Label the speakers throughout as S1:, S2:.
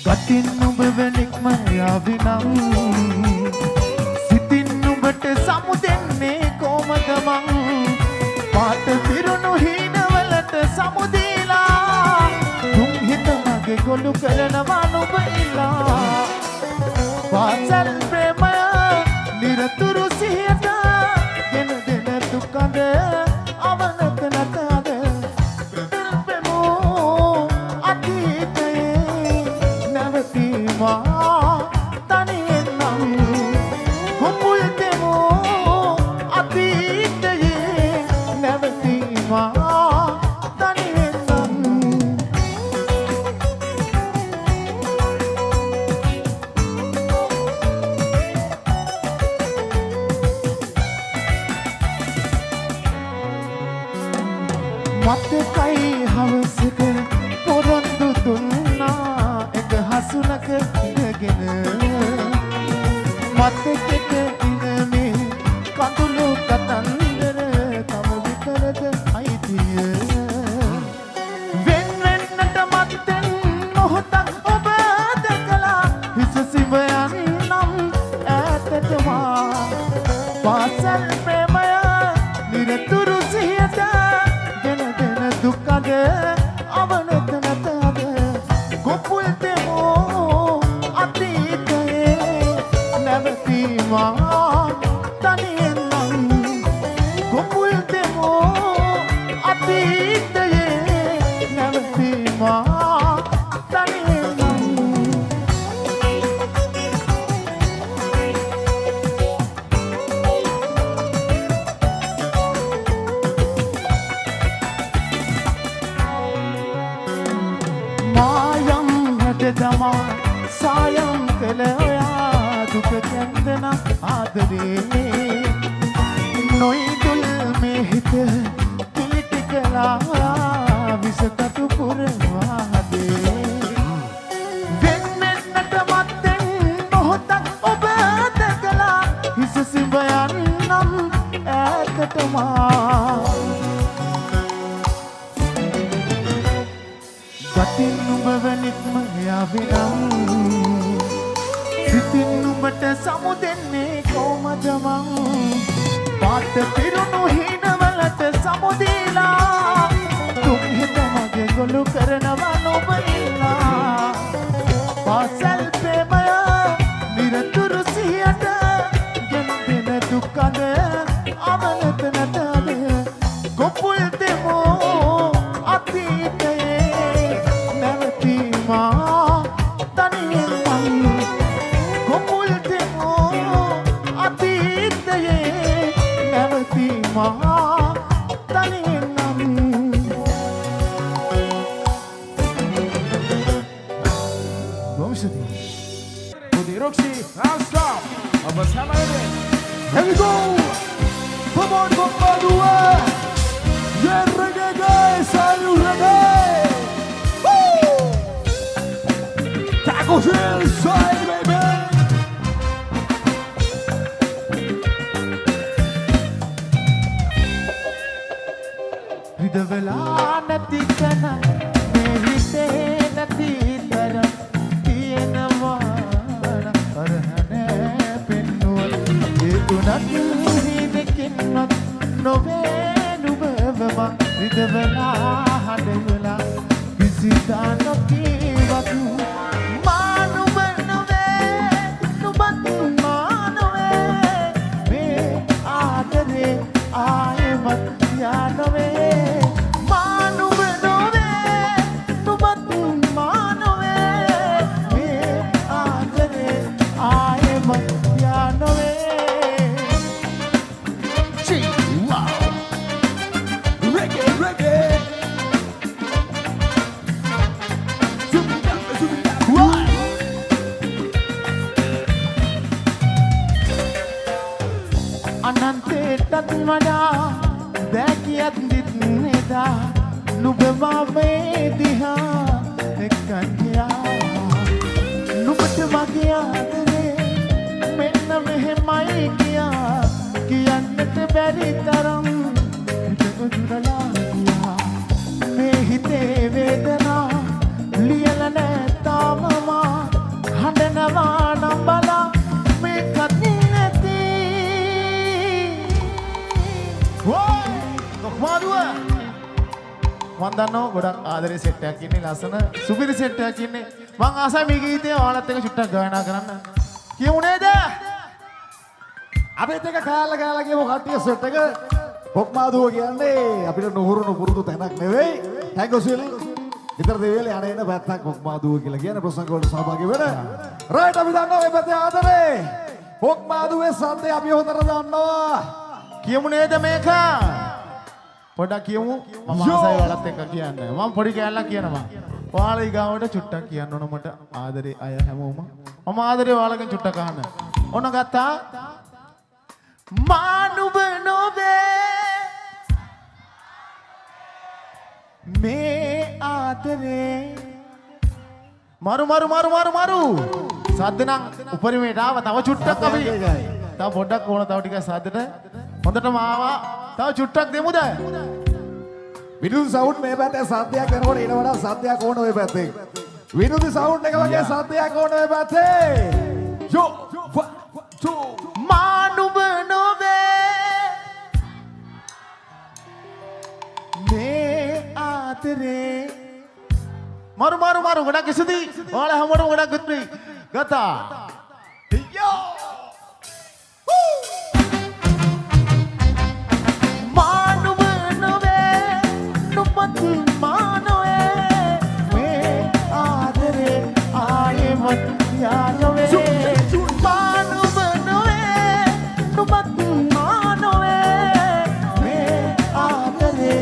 S1: ගතින් නුඹ වෙනික්ම යාවිනම් සිතින් නුඹට සමුදෙන්නේ කොමද මං පාට පිරුණු හීනවලට සමුදීලා තුන් හිත මගේ ගොළු කරනවා නුඹ ඉලා පාසල් ප්‍රේමය නිරතුරු සිහියට ගෙන දෙන දුකද අවනත නැතද පෙමු අතීතයේ නැවතීමා තනියෙන් නම් කුපුල් දෙමු අතීතයේ නැවතීමා තනියෙන් නම් මතකයි හවසක පොරොන්දු දුන්නා එක හසුනක ඉඳගෙන මතකෙට ඉනමේ කඳුළු කතන්දර තම විතරද අයිතිය වෙන් වෙන්නට මත්තෙන් මොහොතක් ඔබ දැකලා හිස සිඹ යන්නම් ඈතටමා පාසල් ප්‍රේමය නිරතුරු සිහියට දුකද අවනත නැතද කොපුල් දෙමෝ අතීතයේ නැවතීමා තනියෙන් නම් කොපුල් දෙමෝ අතීතයේ නැවතීමා තනියෙන් නම් දමා සායම් කළ ඔයා දුක කැන්දන ආදරේ නොයිදුල් මේ හිත පිළිටි කළා විසකටු පුරවාදේ වෙන්වෙන්නට මත්තෙන් මොහොතක් ඔබ දැකලා හිස සිඹ යන්නම් ඈතටමා ගතින් නුඹ වැනික්ම යාවිනම් සිතින් නුඹට සමුදෙන්නේ කොමද මං පාට පිරුණු හීනවලට සමුදීලා තුන් හිත මගේ ගොළු කරනවා නුඹ ඉල්ලා පාසල් ප්‍රේමය නිරතුරු සිහියට ගෙන දෙන දුකද අවනත නැතද කොපුල් දෙමෝ අතීතයේ නැවතීමා තනියෙන් නම් කොපුල් දෙමෝ අතීතයේ නැවතීමා තනියෙන් නම් ගොම්සදී Pudi Roxy non-stop of a Saturday. Here we go! Come on, Bombarua! Yeah, reggae guys, are you ready? Woo! Tacos inside, baby! Ridavela nati kana, mehi te nati tara, tiyenava na arhane pennuwa, etunat hinikinnat nove nubevama, ridavela hadevela, visita nokiwatu, manuva nove, nubat manuve, me aadare aayemat yanove. අනන්තයටත් වඩා දැකියත් දිත්නෙදා නුබවාවේ දිහා එක්කන් ගියා නුබට මගේ ආදරේ මෙන්න මෙහෙමයි කියා කියන්නට බැරි තරම් හිත උදුරලා ගියා මේ හිතේ වේදනා ලියලා නැ තාම මා මම දන්නවා ගොඩක් ආදරේ සෙට් එකක් ඉන්නේ ලස්සන සුපිරි සෙට් එකක් ඉන්නේ මම ආසයි මේ ගීතේ ඔයාලත් එක්ක චුට්ටක් ගායනා කරන්න කියමු නේද
S2: අපිත් එක කාලා කියමු කට්ටිය සෙට් එක පොක්මාදුව කියන්නේ අපිට නුහුරුණු පුරුදු තැනක් නෙවෙයි හැංගොසිල් විතර දෙවියලේ අනේ එන පැත්තක් පොක්මාදුව කියලා කියන ප්‍රසංග වලට සහභාගී වෙන රයිට් අපි දන්නවා මේ පැත්තේ ආදරේ පොක්මාදුවේ සද්දේ අපි හොඳට දන්නවා
S1: කියමු නේද මේක පොඩක් කියමු මම ආසයි ඔයාලත් එක්ක කියන්න මම පොඩි කෑල්ලක් කියනවා ඔයාලා ඊගාවට චුට්ටක් කියන්න ඕන මට ආදරේ අය හැමෝම මම ආදරේ ඔයාලගෙන් චුට්ටක් අහන්න ඕන ගත්තා මානුබ නොවේ මේ ආදරේ මරු සද්ද නම් උපරිමයට ආව තව චුට්ටක් අපි තව පොඩ්ඩක් ඕන තව ටිකක් සද්දට හොඳටම ආවා තව චුට්ටක් දෙමුද
S2: විදුලි සවුන්ඩ් මේ පැත්තේ සද්දයක් එනකොට ඊට වඩා සද්දයක් ඕන ඔය පැත්තේ විදුලි සවුන්ඩ් එක වගේ සද්දයක් ඕන ඔය පැත්තේ යෝ
S1: මානුබ නොවේ මේ ආදරේ මරු ගොඩක් ඉසුදී ඔයාලා හැමෝටම ගොඩක් ගුත්‍රි ගතා යෝ මානුබ නොවේ නුඹත් මානොවේ මේ ආදරේ ආයෙමත් යානොවේ මානුබ නොවේ නුඹත් මානොවේ මේ ආදරේ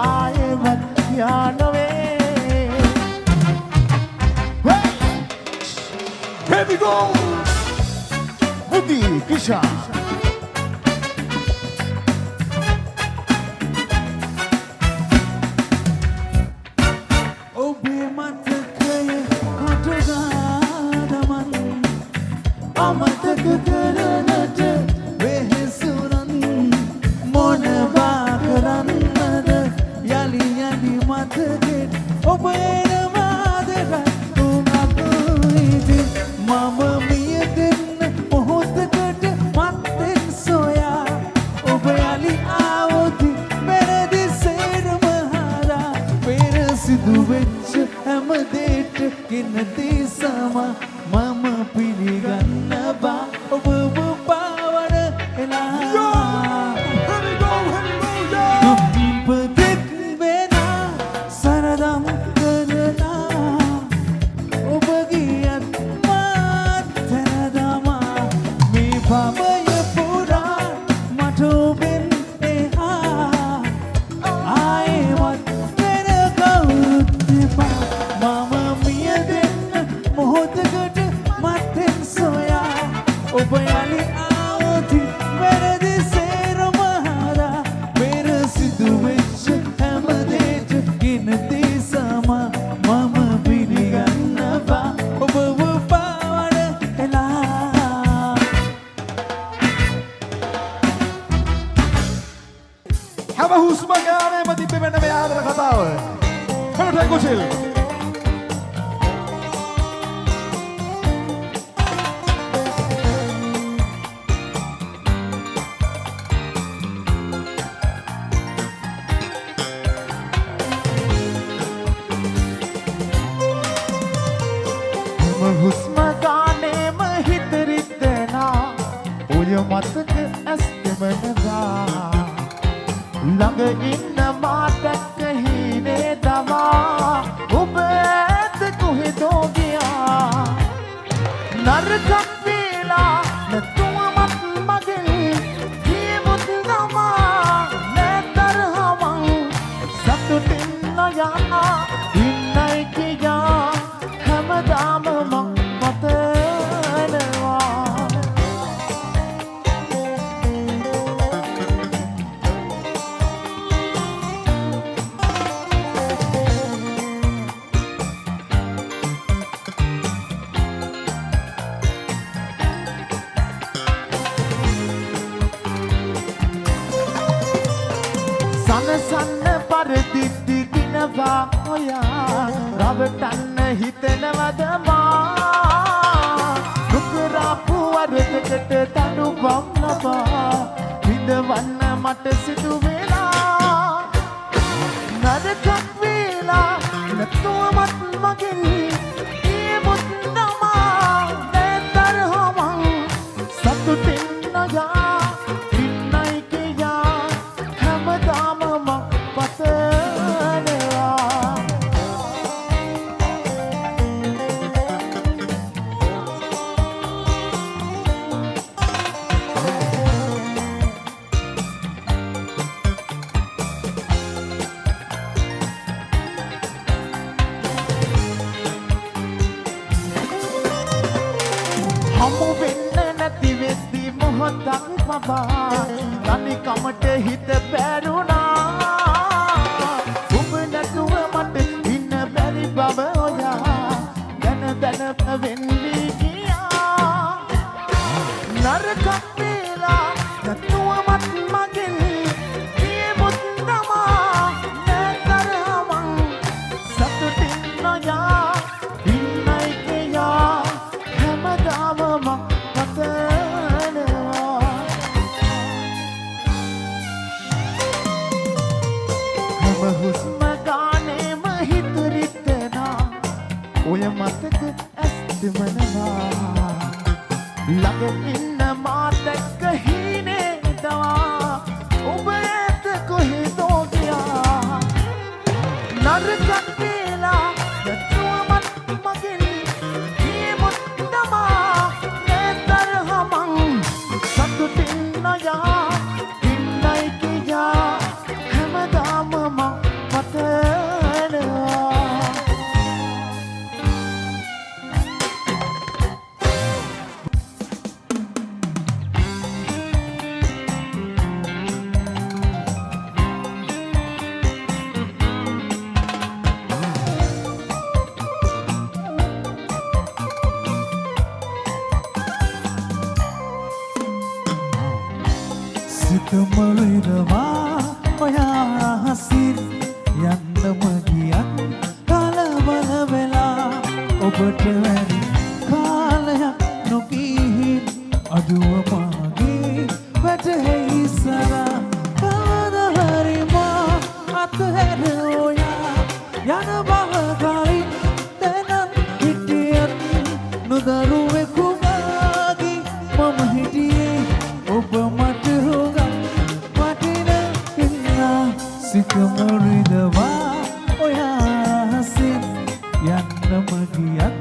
S1: ආයෙමත් යානොවේ
S2: Here we go!
S1: Mudi Kisha
S3: Obe matakaya katagadaman Amatak karanata vehesuran Mona bakarannada Yali yali mataket Obe namadara Mama miyadin mohotakat matten soya Obayali aawodi meradi seramahara Pera sidu vechcha hamadeta kinati sama Mama piligannawa oba pawana ela Padik vena saradam karana Obagiyat Pamaya pura matobin eha Aimat mera kautipa Mama miya din mohotakat matten soya Obayali aawati mera di sera mahara Mera sidu vechcha hamadeta ginati sama Mama piligannawa oba pawana ela
S2: හැම හුස්ම ගානේම තිබ්බේ මෙන්න මේ ආදර කතාව. මෙන්න ටැගෝසිල්.
S1: හුස්ම ගානේම හිත රිදෙනා ඔය මතක ඇස් දෙමනවා ළඟ ඉන්න මාතක හිනේ තමා ඔබ ඇත කොහෙදෝ ගියා නරකක් වේලා නැතුමත් මගෙන් ජීවත් නමා නැතරහම සතුටින් නොයා ඉන්නයි කියා හැමදාම මතනවා සනසන්න පරිදි දිනවා ඔයා රවටන්න හිතනවද මා දුකරපු වරදකට තනුපම් ලබා විඳවන්න මට සිදු වෙලා නරකක් හමු වෙන්න නැති වෙද්දි මොහොතක් පවා තනි කමට හිත බැරුණා ඔබ නැතුව මට ඉන්න බැරි බව ඔයා දැන වෙන්නේ ගියා නරකක් වේලා නැතුවමත් මගෙන් ගියමුත් තමා නැතරමං සතුටින් නොයා ඉන්නයි කියා හැමදාම මං පතනවා හැම හුස්ම ගානේම හිත රිදෙනා ඔය මතක ඇස් දෙමනවා ළඟ ඉන්න මාත් එක්ක හීනේ දවා ඔබ ඇත කොහෙදෝ ගියා නරකක් වේලා නැතුවමත් මගෙන් ගියමුත් තමා නැතරමං සතුටින් නොයා ඉන්නයි කියා හැමදාම මං පතනවා
S3: සිතමරිරවා ඔයා හසින් යන්නම ගියත් කලබල වෙලා ඔබට වැනි කාලයක් නොගිහින් අදුව මාගේ වැටහෙයි සරා කවදහරි මා අත්හැර ඔයා යන බව කලින් දැනත් හිටියත් නොදරුවෙකු මාගේ මම හිටියේ ඔබ මට සිතමරිදවා ඔයා හසින් යන්නම ගියත්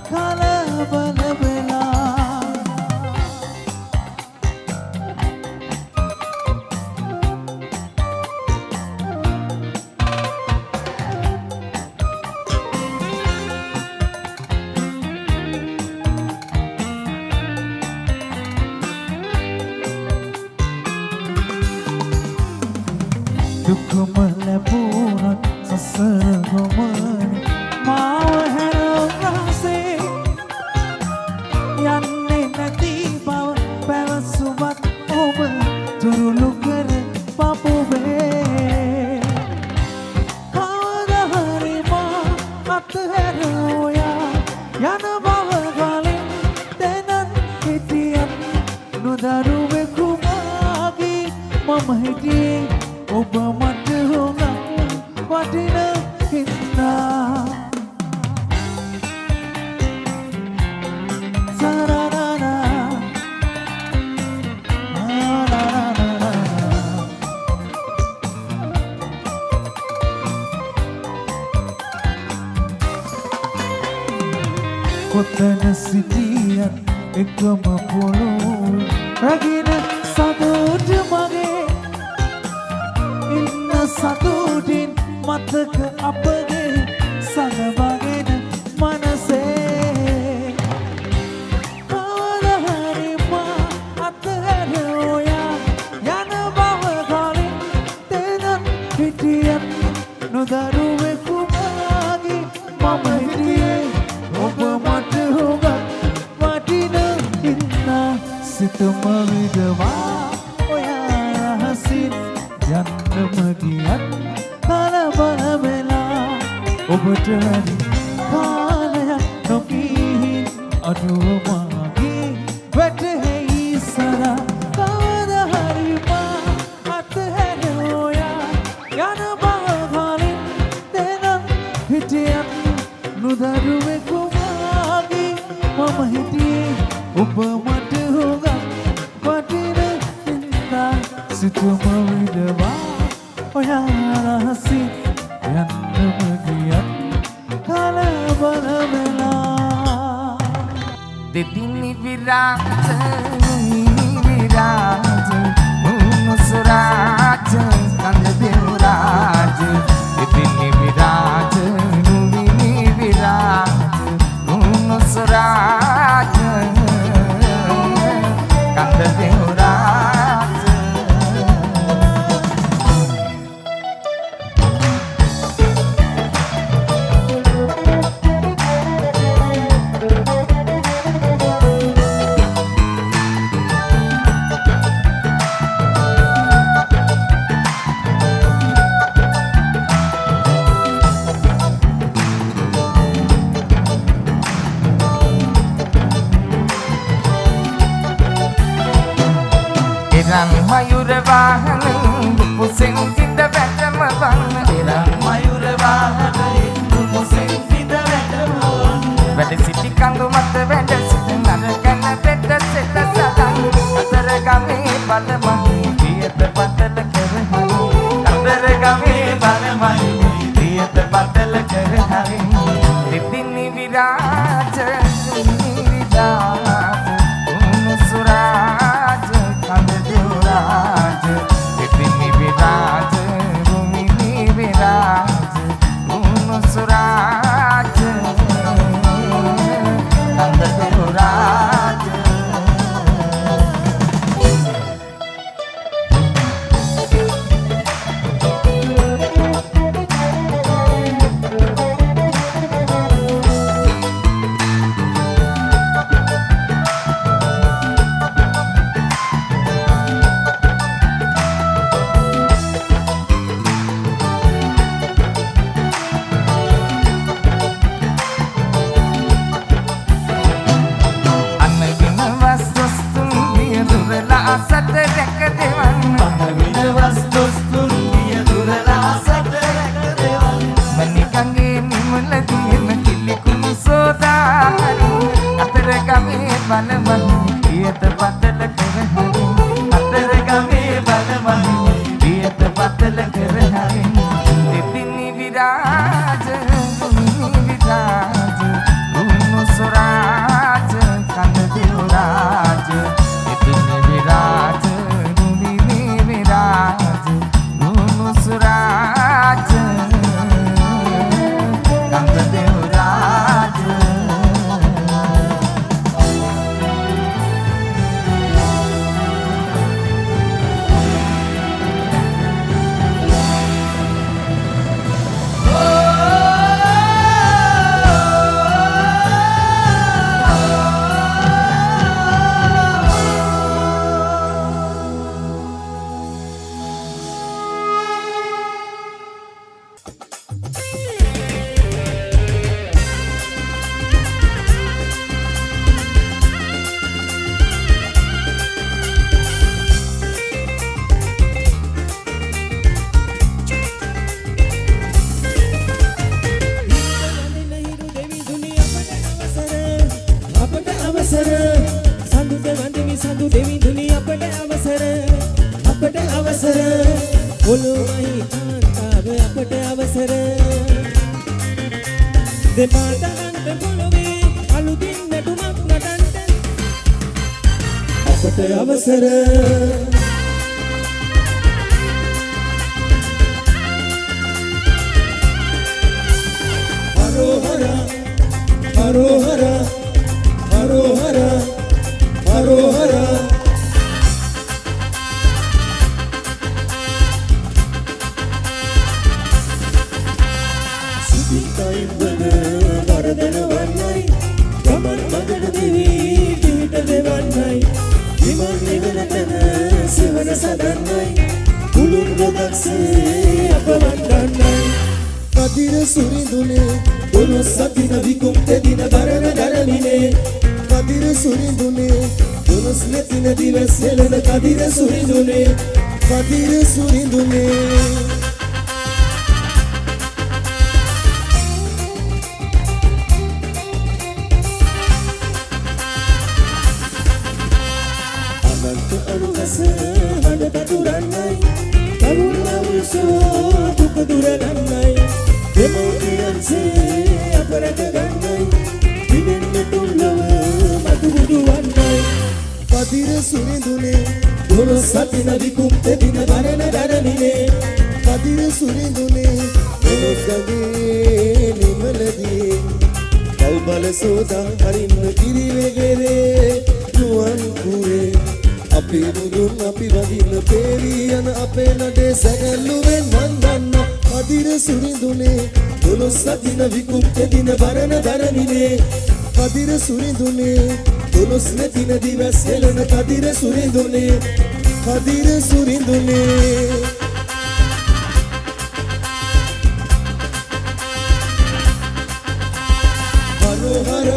S3: කලබල වෙලා දුකම ලැබුණත් සසර ගමන මාව හැරගසේ යන්නේ නැති බව පැවසුවත් ඔබ තුරුළු කර පපුවේ කවදහරි මා අත්හැර ඔයා යන බව කලින් දැනත් හිටියත් නොදරුවෙකු මාගේ මම හිටියේ ඔබ මට හොඟ වටින හින්දා සරරරා කොතන සිටියත් එකම පොළොව රැගෙන සතුට මගේ ඉන්න සතුටින් මතක අපගේ සගවගෙන මනසේ කවදහරි මා අත්හැර ඔයා යන බව කලින් දැනත් හිටියත් නොදරුවෙකු මාගේ මම හිටියේ ඔබ මට හොඟ වටින හින්දා සිතම විදවා ඔයා හසින් යන්නම ගියත් කලබල වෙලා ඔබට වැඩි කාලයක් නොගිහින් අඩුව මාගේ වැටහෙයි සරා කවදහරි මා අත්හැර ඔයා යන බව කලින් දැනත් හිටියත් නොදරුවෙකු මාගේ මම හිටියේ ඔබ මට හොඟ වටින හින්දා සිතම විදවා ඔයා රහසින් යන්නම ගියත් කලබල වෙලා
S4: දෙදිනි විරාජ මුනුසරාජ කන්ද දෙවරාජ දෙදිනි විරාජ නුවිනි විරාජ මුනුසරාජ දෙව්රාජ Irang mayur wahanin pusen kita betam bang Irang mayur wahanin pusen kita betam Bade siti kandu mata bade siti narakan beda seta sadang Antara kami balamai dia terbatal kerhari Antara kami balamai dia terbatal kerhari Dipini viraja ini viraja suraj kand devraj dipini viraj rumini viraj suraj kand devraj
S5: අපේ මුදුන් අපි වදින්න පේවි යන අපේ නඩේ සැගල්ලුවෙන් වන්දන්න කදිර සුරිඳුනේ දොළොස් අදින විකුප්ත දින බරණ දරනිනේ කදිර සුරිඳුනේ දොළොස් නැතින දිවස් හෙළන කදිර සුරිඳුනේ කදිර සුරිඳුනේ හරෝ හර